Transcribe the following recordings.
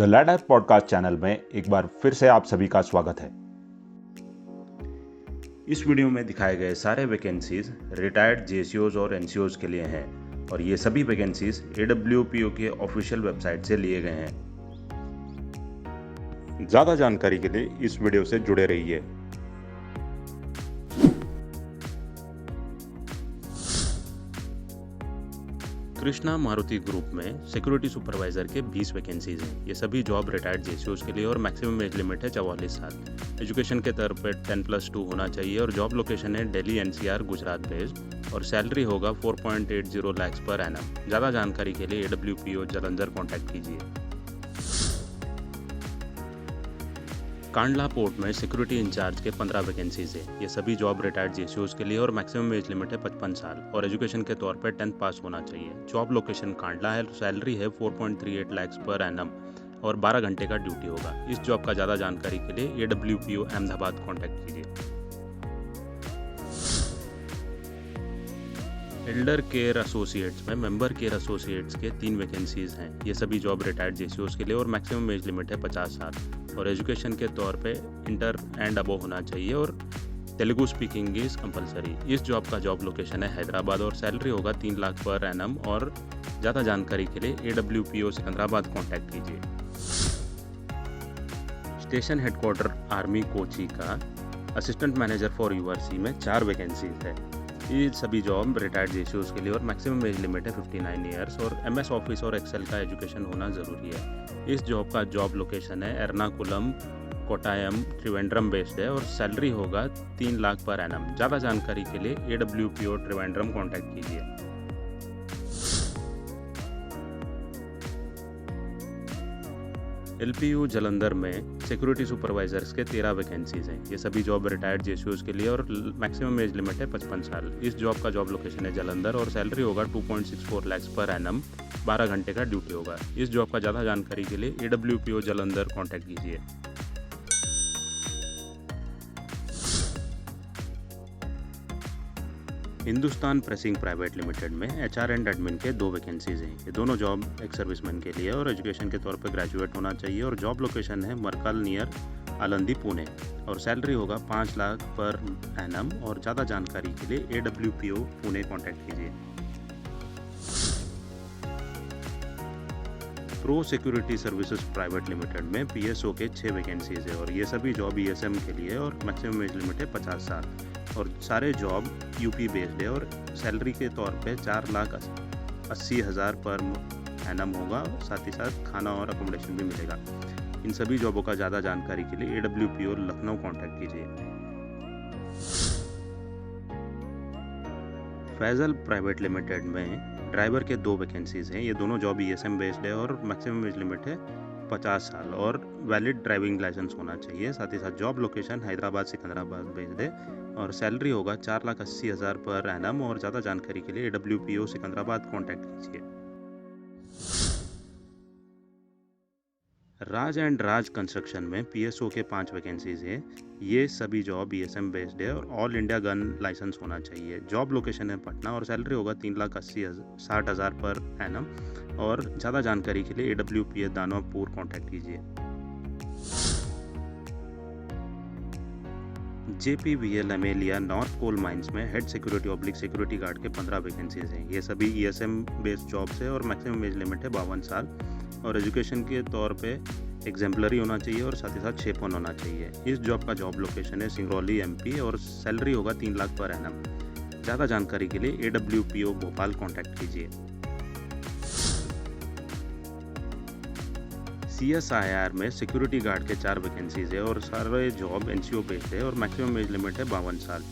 The ladder podcast channel में एक बार फिर से आप सभी का स्वागत है। इस वीडियो में दिखाए गए सारे वैकेंसीज रिटायर्ड जेसीओज और एनसीओज के लिए हैं और ये सभी वैकेंसीज AWPO के ऑफिशियल वेबसाइट से लिए गए हैं। ज़्यादा जानकारी के लिए इस वीडियो से जुड़े रहिए। कृष्णा मारुति ग्रुप में सिक्योरिटी सुपरवाइजर के 20 वैकेंसीज हैं। ये सभी जॉब रिटायर्ड जेसीओज के लिए और मैक्सिमम एज लिमिट है 44 साल। एजुकेशन के तौर पर 10+2 होना चाहिए और जॉब लोकेशन है दिल्ली NCR गुजरात बेस्ड और सैलरी होगा 4.80 लाख पर एनम। ज़्यादा जानकारी के लिए AWPO जालंधर कॉन्टैक्ट कीजिए। कांडला पोर्ट में सिक्योरिटी इंचार्ज के 15 वैकेंसीज है। ये सभी जॉब रिटायर्ड जेसीओज के लिए और मैक्सिमम एज लिमिट है 55 साल और एजुकेशन के तौर पर 10th पास होना चाहिए। जॉब लोकेशन कांडला है, सैलरी है 4.38 लाख पर एनम और 12 घंटे का ड्यूटी होगा। इस जॉब का ज़्यादा जानकारी के लिए AWPO अहमदाबाद कॉन्टैक्ट कीजिए। एल्डर केयर एसोसिएट्स में मेंबर केयर एसोसिएट्स के 3 वैकेंसीज हैं। ये सभी जॉब रिटायर्ड जेसीओज के लिए और मैक्सिमम एज लिमिट है 50 साल और एजुकेशन के तौर पे इंटर एंड अबव होना चाहिए और तेलुगु स्पीकिंग इज कंपलसरी। इस जॉब का जॉब लोकेशन है हैदराबाद और सैलरी होगा 3 लाख पर एनम और ज़्यादा जानकारी के लिए AWPO सिकंदराबाद कॉन्टैक्ट कीजिए। स्टेशन हेडक्वार्टर आर्मी कोची का असिस्टेंट मैनेजर फॉर URC में 4 वैकेंसीज है। ये सभी जॉब रिटायर्ड जेसीओज के लिए और मैक्सिमम एज लिमिट है 59 ईयर्स और MS ऑफिस और एक्सेल का एजुकेशन होना ज़रूरी है। इस जॉब का जॉब लोकेशन है एर्नाकुलम कोटायम त्रिवेंद्रम बेस्ड है और सैलरी होगा 3 लाख पर एनम। ज़्यादा जानकारी के लिए AWPO त्रिवेंद्रम कॉन्टैक्ट कीजिए। LPU जालंधर में सिक्योरिटी सुपरवाइजर्स के 13 वैकेंसीज हैं। ये सभी जॉब रिटायर्ड जेसीओज के लिए और मैक्सिमम एज लिमिट है 55 साल। इस जॉब का जॉब लोकेशन है जालंधर और सैलरी होगा 2.64 लाख पर एनम। 12 घंटे का ड्यूटी होगा। इस जॉब का ज़्यादा जानकारी के लिए AWPO जालंधर कॉन्टैक्ट कीजिए। हिंदुस्तान प्रेसिंग प्राइवेट लिमिटेड में HR एंड एडमिन के 2 वैकेंसीज हैं। ये दोनों जॉब एक सर्विसमैन के लिए और एजुकेशन के तौर पर ग्रेजुएट होना चाहिए और जॉब लोकेशन है मरकल नियर आलंदी पुणे और सैलरी होगा 5 लाख पर एनम और ज़्यादा जानकारी के लिए AWPO पुणे कॉन्टैक्ट कीजिए। Pro security services private limited में PSO के 6 वैकेंसीज है और ये सभी जॉब ESM के लिए और मैक्सिमम एज लिमिट है 50 साल और सारे जॉब UP बेस्ड है और सैलरी के तौर पे 4,80,000 पर एनम होगा। साथ ही साथ खाना और अकोमोडेशन भी मिलेगा। इन सभी जॉबों का ज़्यादा जानकारी के लिए AWPO लखनऊ कॉन्टैक्ट कीजिए। फैजल प्राइवेट लिमिटेड में ड्राइवर के 2 वैकेंसीज हैं। ये दोनों जॉब ESM बेस्ड है और मैक्सिमम एज लिमिट है 50 साल और वैलिड ड्राइविंग लाइसेंस होना चाहिए। साथ ही साथ job location Hyderabad Secunderabad based है और सैलरी होगा 4,80,000 पर एनम और ज़्यादा जानकारी के लिए AWPO सिकंदराबाद कॉन्टैक्ट कीजिए। राज एंड राज कंस्ट्रक्शन में PSO के 5 वैकेंसीज हैं। ये सभी जॉब ESM बेस्ड है और ऑल इंडिया गन लाइसेंस होना चाहिए। जॉब लोकेशन है पटना और सैलरी होगा 3,60,000 पर एनम और ज़्यादा जानकारी के लिए AWPO दानापुर कॉन्टैक्ट कीजिए। JPVL Amelia North coal mines में हेड सिक्योरिटी सिक्योरिटी गार्ड के 15 वैकेंसीज हैं। ये सभी ESM बेस्ड जॉब्स है और मैक्सिमम एज लिमिट है 52 साल और एजुकेशन के तौर पे एग्जाम्पलरी होना चाहिए और साथ ही साथ 6 होना चाहिए। इस जॉब का जॉब लोकेशन है सिंगरौली MP और सैलरी होगा 3 लाख पर एनम। ज़्यादा जानकारी के लिए AWPO भोपाल कॉन्टैक्ट कीजिए। CSIR में सिक्योरिटी गार्ड के 4 वैकेंसीज है और सारे जॉब NCO बेस्ड है और मैक्सिमम एज लिमिट है 52 साल।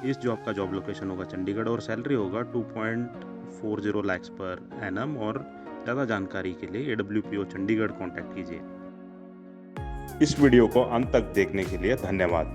इस जॉब का जॉब लोकेशन होगा चंडीगढ़ और सैलरी होगा 2.40 लाख पर एनम और ज़्यादा जानकारी के लिए AWPO चंडीगढ़ कॉन्टैक्ट कीजिए। इस वीडियो को अंत तक देखने के लिए धन्यवाद।